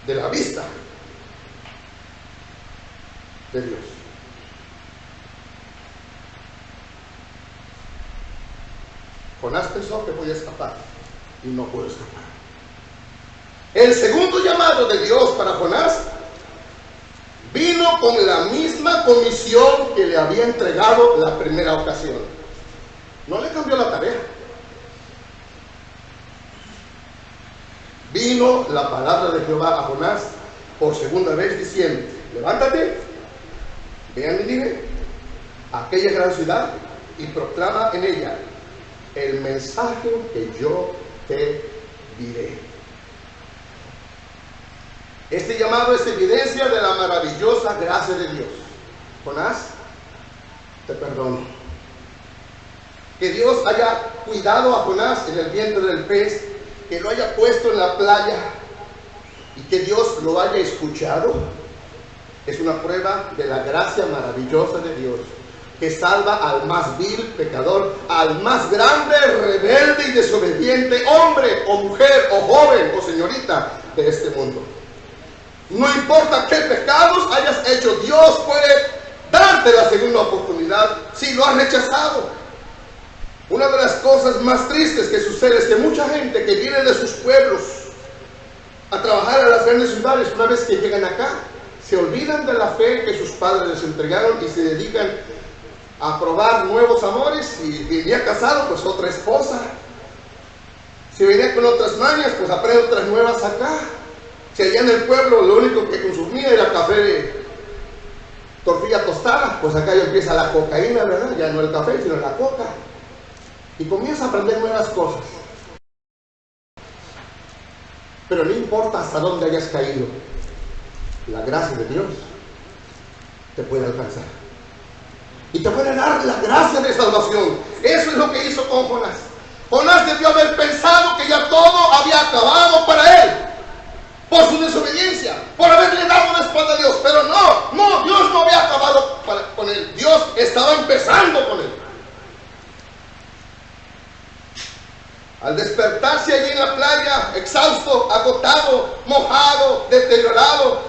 de la vista de Dios. Jonás pensó que podía escapar y no pudo escapar. El segundo llamado de Dios para Jonás vino con la misma comisión que le había entregado la primera ocasión. No le cambió la tarea. Vino la palabra de Jehová a Jonás por segunda vez diciendo: levántate, ve a Nínive, a aquella gran ciudad, y proclama en ella el mensaje que yo te diré. Este llamado es evidencia de la maravillosa gracia de Dios. Jonás, te perdono. Que Dios haya cuidado a Jonás en el vientre del pez, que lo haya puesto en la playa y que Dios lo haya escuchado, es una prueba de la gracia maravillosa de Dios, que salva al más vil pecador, al más grande, rebelde y desobediente hombre o mujer o joven o señorita de este mundo. No importa qué pecados hayas hecho, Dios puede darte la segunda oportunidad si lo has rechazado. Una de las cosas más tristes que sucede es que mucha gente que viene de sus pueblos a trabajar a las grandes ciudades, una vez que llegan acá, se olvidan de la fe que sus padres les entregaron y se dedican a probar nuevos amores. Si venía casado, pues otra esposa. Si venía con otras mañas, pues aprende otras nuevas acá. Si allá en el pueblo lo único que consumía era café de tortilla tostada, pues acá ya empieza la cocaína, ¿verdad? Ya no el café, sino la coca. Y comienza a aprender nuevas cosas. Pero no importa hasta dónde hayas caído, la gracia de Dios te puede alcanzar. Y te puede dar la gracia de salvación. Eso es lo que hizo con Jonás. Jonás debió haber pensado que ya todo había acabado para él, por su desobediencia, por haberle dado la espalda a Dios. Pero no, Dios no había acabado con él. Dios estaba empezando con él. Al despertarse allí en la playa, exhausto, agotado, mojado, deteriorado,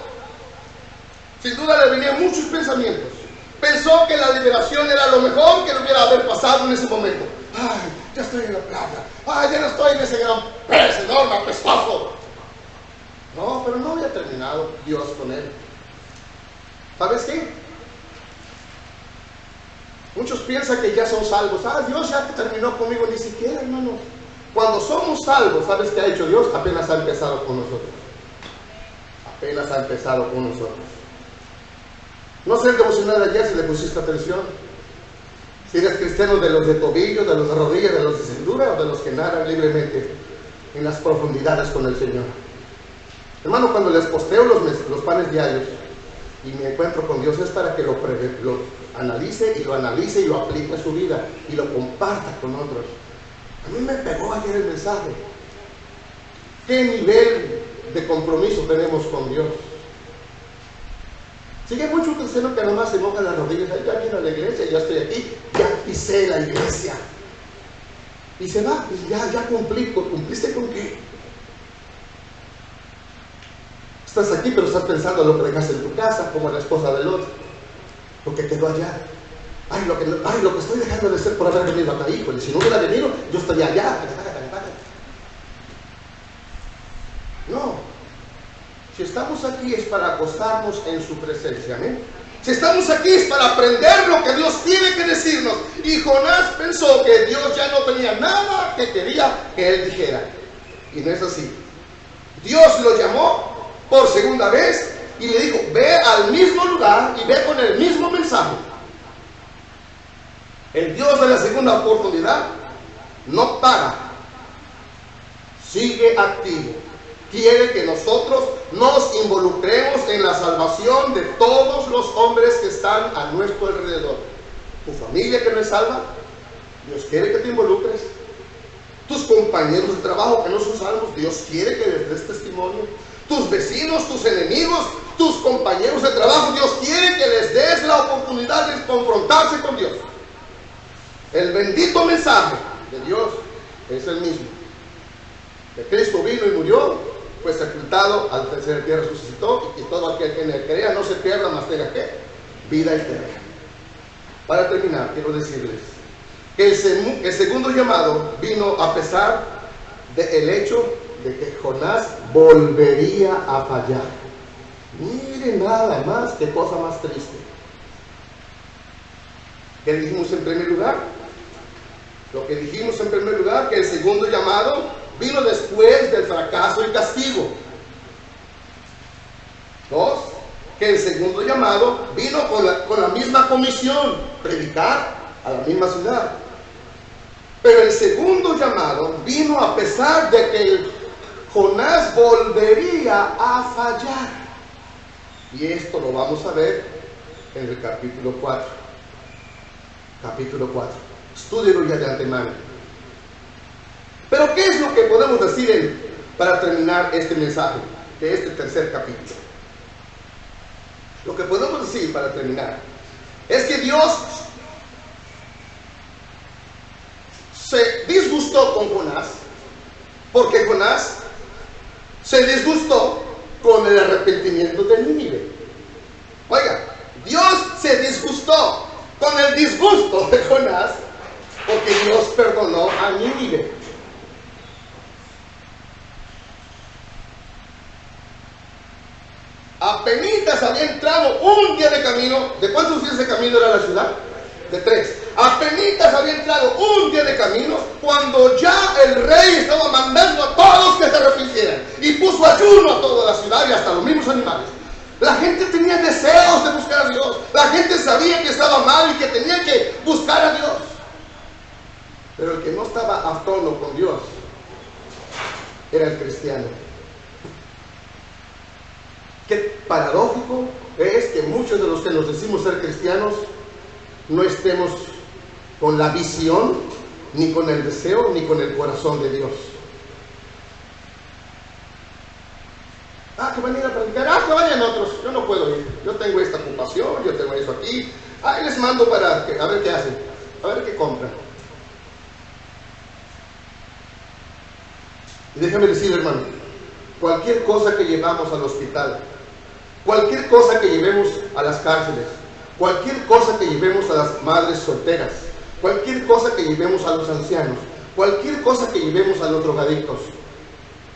sin duda le venían muchos pensamientos. Pensó que la liberación era lo mejor que le hubiera haber pasado en ese momento. Ay, ya estoy en la playa. Ay, ya no estoy en ese gran pez enorme, apestoso. No, pero no había terminado Dios con él. ¿Sabes qué? Muchos piensan que ya son salvos. Dios ya terminó conmigo. Ni siquiera, hermanos. Cuando somos salvos, ¿sabes qué ha hecho Dios? Apenas ha empezado con nosotros. Apenas ha empezado con nosotros. No sé el devocional de ayer si le pusiste atención. Si eres cristiano de los de tobillo, de los de rodillas, de los de cintura o de los que nadan libremente en las profundidades con el Señor. Hermano, cuando les posteo los panes diarios y me encuentro con Dios, es para que lo analice y lo aplique a su vida y lo comparta con otros. A mí me pegó ayer el mensaje. ¿Qué nivel de compromiso tenemos con Dios? Sigue mucho cristiano que nomás se moja las rodillas. Ya vino a la iglesia, ya estoy aquí, ya pisé la iglesia. Y se va, y ya cumplí. ¿Cumpliste con qué? Estás aquí, pero estás pensando en lo que dejaste en tu casa, como la esposa del otro, lo que quedó allá. Lo que estoy dejando de ser por haber venido acá, híjole, si no hubiera venido, yo estaría allá. No. Si estamos aquí es para acostarnos en su presencia, ¿eh? Si estamos aquí es para aprender lo que Dios tiene que decirnos. Y Jonás pensó que Dios ya no tenía nada que quería que él dijera. Y no es así. Dios lo llamó por segunda vez y le dijo, ve al mismo lugar y ve con el mismo mensaje. El Dios de la segunda oportunidad no para, sigue activo. Quiere que nosotros nos involucremos en la salvación de todos los hombres que están a nuestro alrededor. Tu familia que no es salva, Dios quiere que te involucres. Tus compañeros de trabajo que no son salvos, Dios quiere que les des testimonio. Tus vecinos, tus enemigos, tus compañeros de trabajo, Dios quiere que les des la oportunidad de confrontarse con Dios. El bendito mensaje de Dios es el mismo. Que Cristo vino y murió, fue sepultado, al tercer día resucitó, y todo aquel que en él crea no se pierda, mas tenga ¿qué? Vida eterna. Para terminar, quiero decirles que el segundo llamado vino a pesar del hecho de que Jonás volvería a fallar. Miren nada más, qué cosa más triste. ¿Qué dijimos en primer lugar? Lo que dijimos en primer lugar, que el segundo llamado vino después del fracaso y castigo. 2, que el segundo llamado vino con la misma comisión, predicar a la misma ciudad. Pero el segundo llamado vino a pesar de que Jonás volvería a fallar. Y esto lo vamos a ver en el capítulo 4. Capítulo 4. Estúdielo ya de antemano. Pero ¿qué es lo que podemos decir para terminar este mensaje de este tercer capítulo? Lo que podemos decir para terminar es que Dios se disgustó con Jonás, porque Jonás se disgustó con el arrepentimiento de Nínive. Oiga, Dios se disgustó con el disgusto de Jonás, porque Dios perdonó a Nínive. Apenitas había entrado un día de camino. ¿De cuántos días de camino era la ciudad? De 3. Apenitas había entrado un día de camino cuando ya el rey estaba mandando a todos que se arrepintieran y puso ayuno a toda la ciudad y hasta los mismos animales. La gente tenía deseos de buscar a Dios. La gente sabía que estaba mal y que tenía que buscar a Dios. Pero el que no estaba a tono con Dios era el cristiano. Qué paradójico es que muchos de los que nos decimos ser cristianos no estemos con la visión, ni con el deseo, ni con el corazón de Dios. Que van a ir a predicar, que vayan otros, yo no puedo ir, yo tengo esta ocupación, yo tengo eso aquí, les mando para a ver qué hacen, a ver qué compran. Y déjame decir, hermano, cualquier cosa que llevamos al hospital, cualquier cosa que llevemos a las cárceles, cualquier cosa que llevemos a las madres solteras, cualquier cosa que llevemos a los ancianos, cualquier cosa que llevemos a los drogadictos,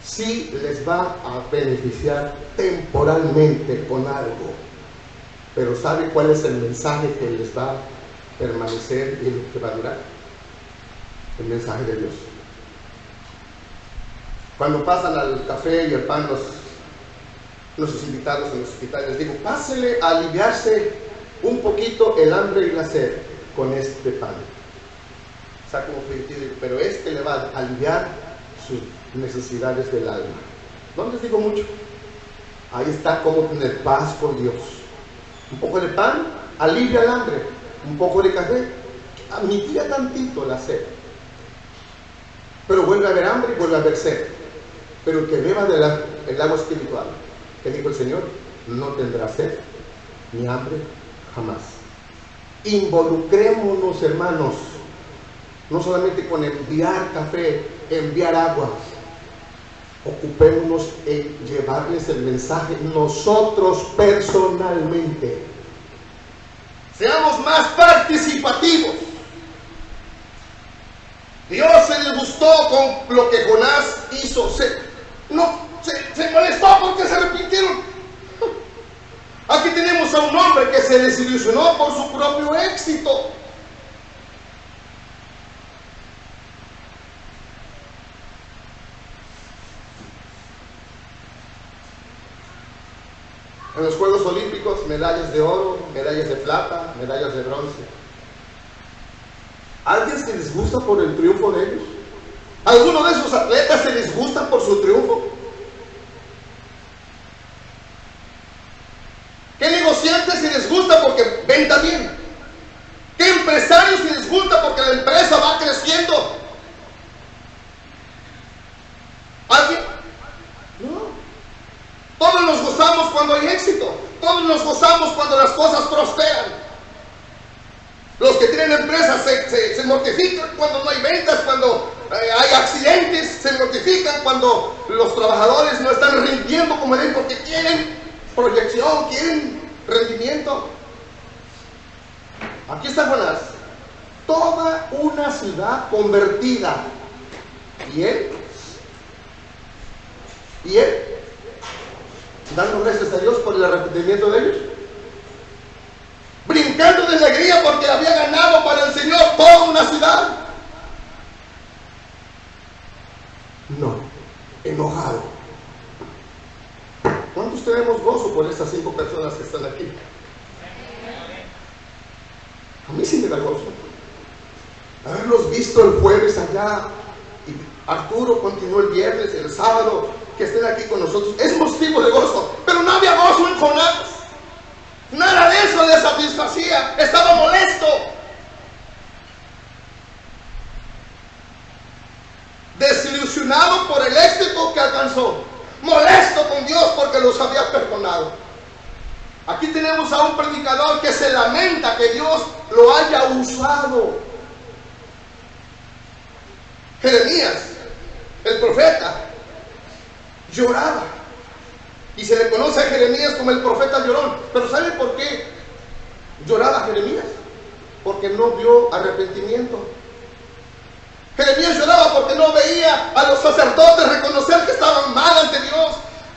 sí les va a beneficiar temporalmente con algo. Pero ¿sabe cuál es el mensaje que les va permanecer en lo que va a durar, el mensaje de Dios. Cuando pasan al café y el pan nuestros invitados en los hospitales, les digo, pásele a aliviarse un poquito el hambre y la sed con este pan. Saca un fugitivo, pero este le va a aliviar sus necesidades del alma. No les digo mucho. Ahí está cómo tener paz con Dios. Un poco de pan alivia el hambre, un poco de café mitiga tantito la sed, pero vuelve a haber hambre y vuelve a haber sed. Pero el que beba del agua espiritual, que dijo el Señor, no tendrá sed ni hambre jamás. Involucrémonos, hermanos, no solamente con enviar café, enviar agua. Ocupémonos en llevarles el mensaje nosotros personalmente. Seamos más participativos. Dios se le gustó con lo que Jonás hizo. Se molestó porque se arrepintieron. Aquí tenemos a un hombre que se desilusionó por su propio éxito. En los Juegos Olímpicos, medallas de oro, medallas de plata, medallas de bronce. ¿Alguien se disgusta por el triunfo de ellos? ¿Alguno de esos atletas se disgusta por su triunfo? ¿Qué negociante se disgusta porque venda bien? ¿Qué empresario se disgusta porque la empresa va creciendo? ¿Alguien? No. Todos nos gozamos cuando hay éxito. Todos nos gozamos cuando las cosas prosperan. Los que tienen empresas se mortifican cuando no hay ventas, cuando hay accidentes, se mortifican cuando los trabajadores no están rindiendo como deben porque quieren proyección, quieren rendimiento. Aquí está Jonás. Toda una ciudad convertida. ¿Y él? Dando gracias a Dios por el arrepentimiento de ellos, brincando de alegría porque había ganado para el Señor toda una ciudad. No, enojado. ¿Cuántos tenemos gozo por estas 5 personas que están aquí? A mí sí me da gozo haberlos visto el jueves allá, y Arturo continuó el viernes, el sábado, que estén aquí con nosotros. Es motivo de gozo, pero no había gozo en Jonás. Nada de eso le satisfacía. Estaba molesto. Desilusionado por el éxito que alcanzó. Molesto con Dios porque los había perdonado. Aquí tenemos a un predicador que se lamenta que Dios lo haya usado. Jeremías, el profeta, lloraba. Y se le conoce a Jeremías como el profeta llorón. Pero ¿sabe por qué lloraba Jeremías? Porque no vio arrepentimiento. Jeremías lloraba porque no veía a los sacerdotes reconocer que estaban mal ante Dios.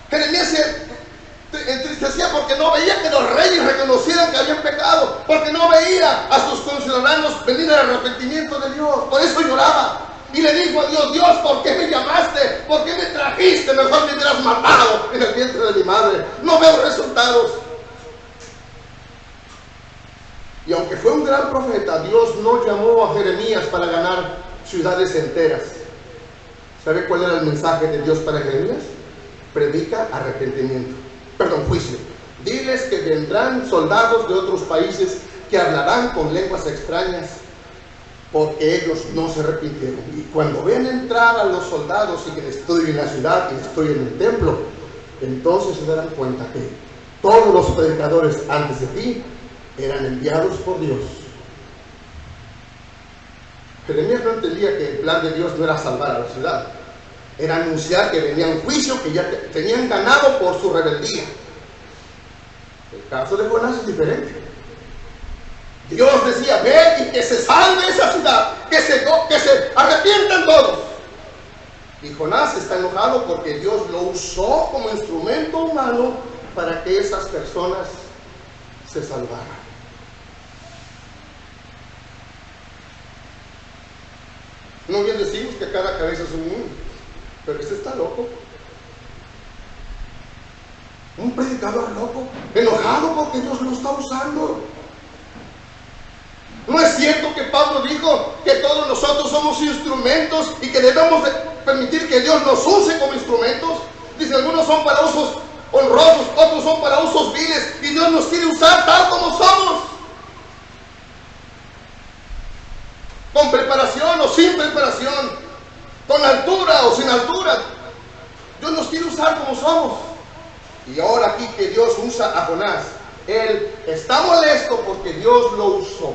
Jeremías se entristecía porque no veía que los reyes reconocieran que habían pecado, porque no veía a sus conciudadanos venir al arrepentimiento de Dios. Por eso lloraba. Y le dijo a Dios: Dios, ¿por qué me llamaste? ¿Por qué me trajiste? Mejor me hubieras matado en el vientre de mi madre. No veo resultados. Y aunque fue un gran profeta, Dios no llamó a Jeremías para ganar ciudades enteras. ¿Sabe cuál era el mensaje de Dios para Jeremías? Predica arrepentimiento. Perdón, juicio. Diles que vendrán soldados de otros países que hablarán con lenguas extrañas, porque ellos no se arrepintieron. Y cuando ven entrar a los soldados y que destruyen la ciudad y destruyen el templo, entonces se darán cuenta que todos los predicadores antes de ti eran enviados por Dios. Jeremías no entendía que el plan de Dios no era salvar a la ciudad, era anunciar que venía un juicio que ya tenían ganado por su rebeldía. El caso de Jonás es diferente. Dios decía: ve y que se salve esa ciudad, que se arrepientan todos. Y Jonás está enojado porque Dios lo usó como instrumento humano para que esas personas se salvaran. No bien decimos que cada cabeza es un mundo, pero este está loco. Un predicador loco, enojado porque Dios lo está usando. No es cierto que Pablo dijo que todos nosotros somos instrumentos y que debemos de permitir que Dios nos use como instrumentos. Dice, algunos son para usos honrosos, otros son para usos viles, y Dios nos quiere usar tal como somos, con preparación o sin preparación, con altura o sin altura. Dios nos quiere usar como somos. Y ahora aquí que Dios usa a Jonás, él está molesto porque Dios lo usó.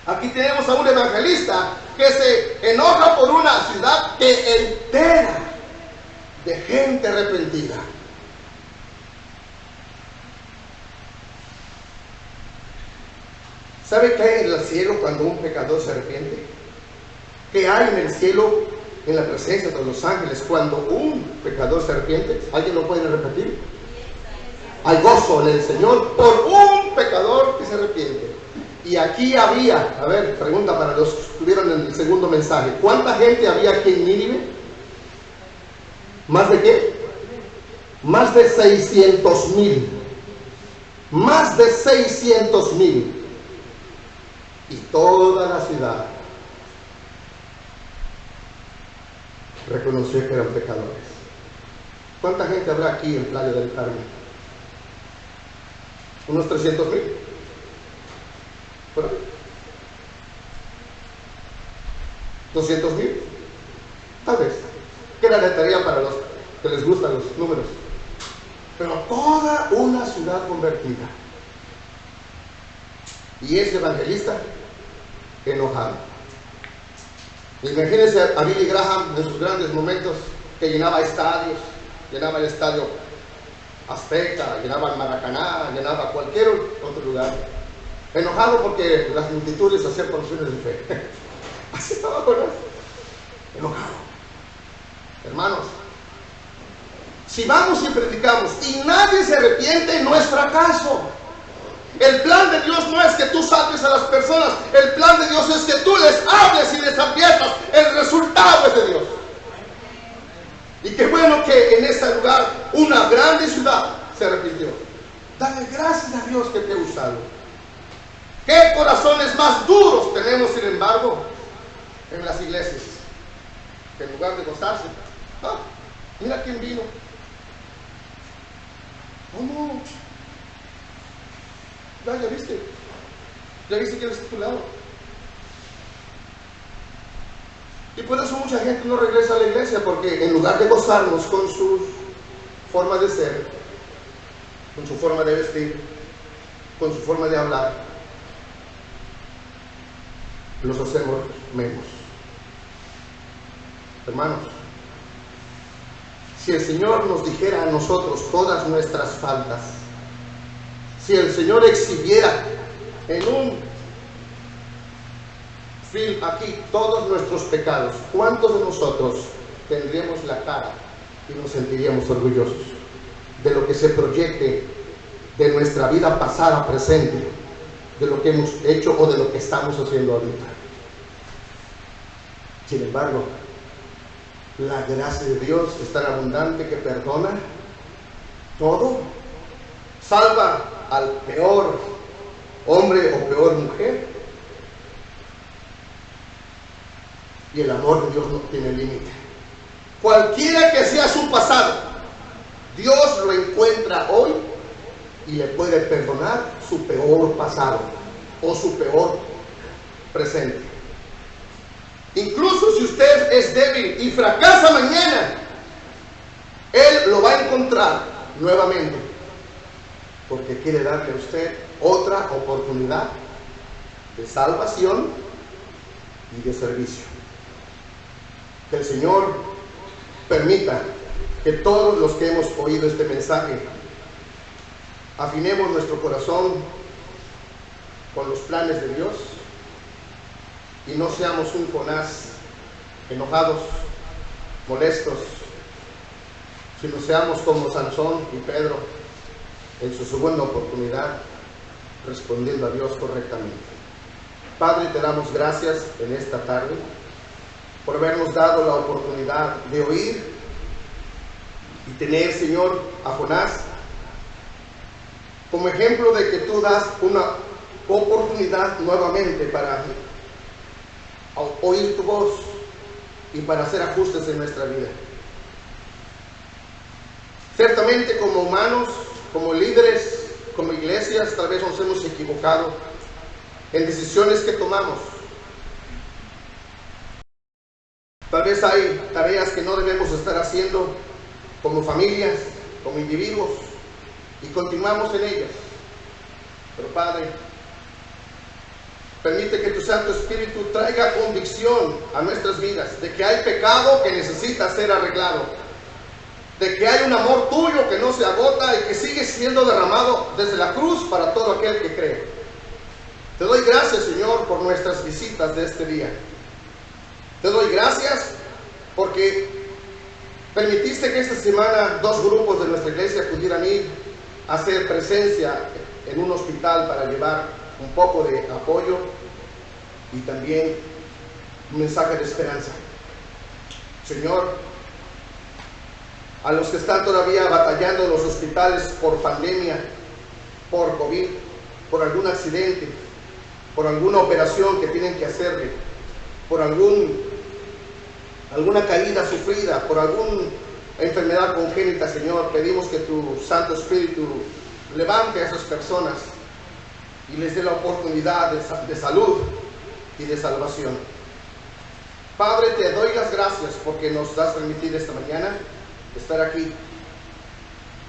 Aquí tenemos a un evangelista que se enoja por una ciudad que entera de gente arrepentida. ¿Sabe qué hay en el cielo cuando un pecador se arrepiente? ¿Qué hay en el cielo, en la presencia de los ángeles, cuando un pecador se arrepiente? ¿Alguien lo puede repetir? Hay gozo en el Señor por un pecador que se arrepiente. Y aquí había, a ver, pregunta para los que estuvieron en el segundo mensaje, ¿cuánta gente había aquí en Nínive? ¿Más de qué? Más de 600,000. Más de 600,000. Y toda la ciudad reconoció que eran pecadores. ¿Cuánta gente habrá aquí en Playa del Carmen? ¿Unos 300,000? ¿Por ahí? ¿200,000? Tal vez. Queda de tarea para los que les gustan los números. Pero toda una ciudad convertida. Y ese evangelista enojado. Imagínense a Billy Graham en sus grandes momentos, que llenaba estadios, llenaba el estadio Azteca, llenaba el Maracaná, llenaba cualquier otro lugar. Enojado porque las multitudes hacían profesiones de fe. Así estaba Jonás. Enojado. Hermanos, si vamos y predicamos y nadie se arrepiente, no es fracaso. El plan de Dios no es que tú salves a las personas. El plan de Dios es que tú les hables y les adviertas. El resultado es de Dios. Y qué bueno que en este lugar una grande ciudad se arrepintió. Dale gracias a Dios que te ha usado. ¿Qué corazones más duros tenemos, sin embargo, en las iglesias? Que en lugar de gozarse, mira quién vino. Oh, no. Ya viste quién está a tu lado. Y por eso mucha gente no regresa a la iglesia, porque en lugar de gozarnos con su forma de ser, con su forma de vestir, con su forma de hablar, los hacemos menos. Hermanos, si el Señor nos dijera a nosotros todas nuestras faltas, si el Señor exhibiera en un film aquí todos nuestros pecados, ¿cuántos de nosotros tendríamos la cara y nos sentiríamos orgullosos de lo que se proyecte de nuestra vida pasada, presente, de lo que hemos hecho o de lo que estamos haciendo ahorita? Sin embargo, la gracia de Dios es tan abundante que perdona todo, salva al peor hombre o peor mujer, y el amor de Dios no tiene límite. Cualquiera que sea su pasado, Dios lo encuentra hoy y le puede perdonar su peor pasado o su peor presente. Incluso si usted es débil y fracasa mañana, Él lo va a encontrar nuevamente, porque quiere darle a usted otra oportunidad de salvación y de servicio. Que el Señor permita que todos los que hemos oído este mensaje afinemos nuestro corazón con los planes de Dios y no seamos un Jonás enojados, molestos, sino seamos como Sansón y Pedro en su segunda oportunidad, respondiendo a Dios correctamente. Padre, te damos gracias en esta tarde por habernos dado la oportunidad de oír y tener, Señor, a Jonás como ejemplo de que tú das una oportunidad nuevamente para oír tu voz y para hacer ajustes en nuestra vida. Ciertamente, como humanos, como líderes, como iglesias, tal vez nos hemos equivocado en decisiones que tomamos. Tal vez hay tareas que no debemos estar haciendo como familias, como individuos, y continuamos en ellas. Pero Padre, permite que tu Santo Espíritu traiga convicción a nuestras vidas de que hay pecado que necesita ser arreglado, de que hay un amor tuyo que no se agota y que sigue siendo derramado desde la cruz para todo aquel que cree. Te doy gracias, Señor, por nuestras visitas de este día. Te doy gracias porque permitiste que esta semana 2 grupos de nuestra iglesia pudieran ir a hacer presencia en un hospital para llevar un poco de apoyo y también un mensaje de esperanza. Señor, a los que están todavía batallando en los hospitales por pandemia, por COVID, por algún accidente, por alguna operación que tienen que hacerle, por alguna caída sufrida, por alguna enfermedad congénita, Señor, pedimos que tu Santo Espíritu levante a esas personas y les dé la oportunidad de salud y de salvación. Padre, te doy las gracias porque nos has permitido esta mañana estar aquí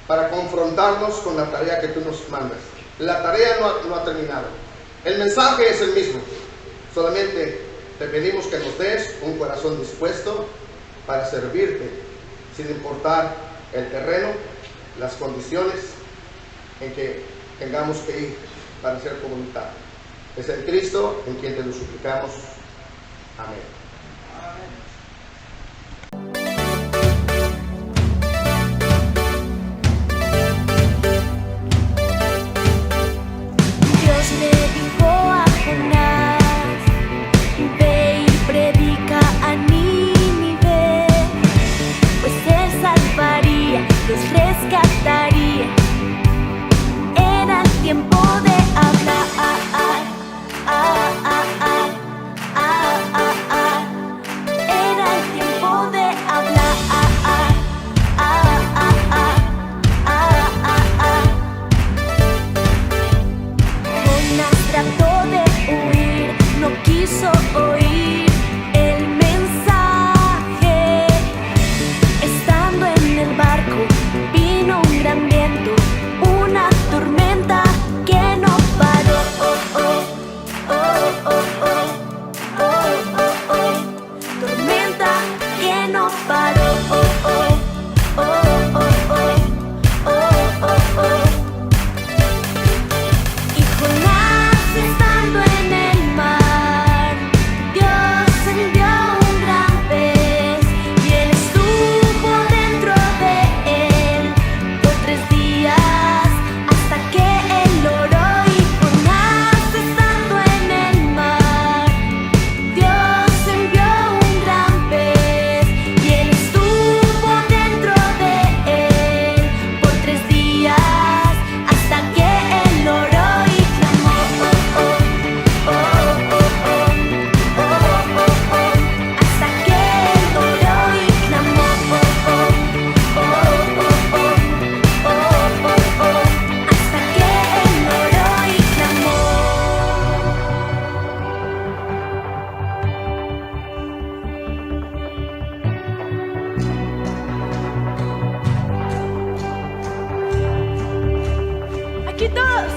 para confrontarnos con la tarea que tú nos mandas. La tarea no ha terminado. El mensaje es el mismo. Solamente te pedimos que nos des un corazón dispuesto para servirte, sin importar el terreno, las condiciones en que tengamos que ir para hacer voluntad. Es en Cristo en quien te lo suplicamos. Amén. Los rescataría. Era el tiempo de hablar. Era el tiempo de hablar. Jonás trató de huir, no quiso oír el mensaje. Estando en el barco vino un gran viento, una tormenta que no paró. Tormenta que no paró. Y Jonás estando en el mar, Dios envió un gran pez y él estuvo dentro de él por 3 días hasta que él oró. Y Jonás estando en el mar, Dios envió un gran pez y él estuvo dentro de él por 3 días hasta que él oró y clamó. Hasta que él oró y clamó. Hasta que él oró y clamó. Aquí todos.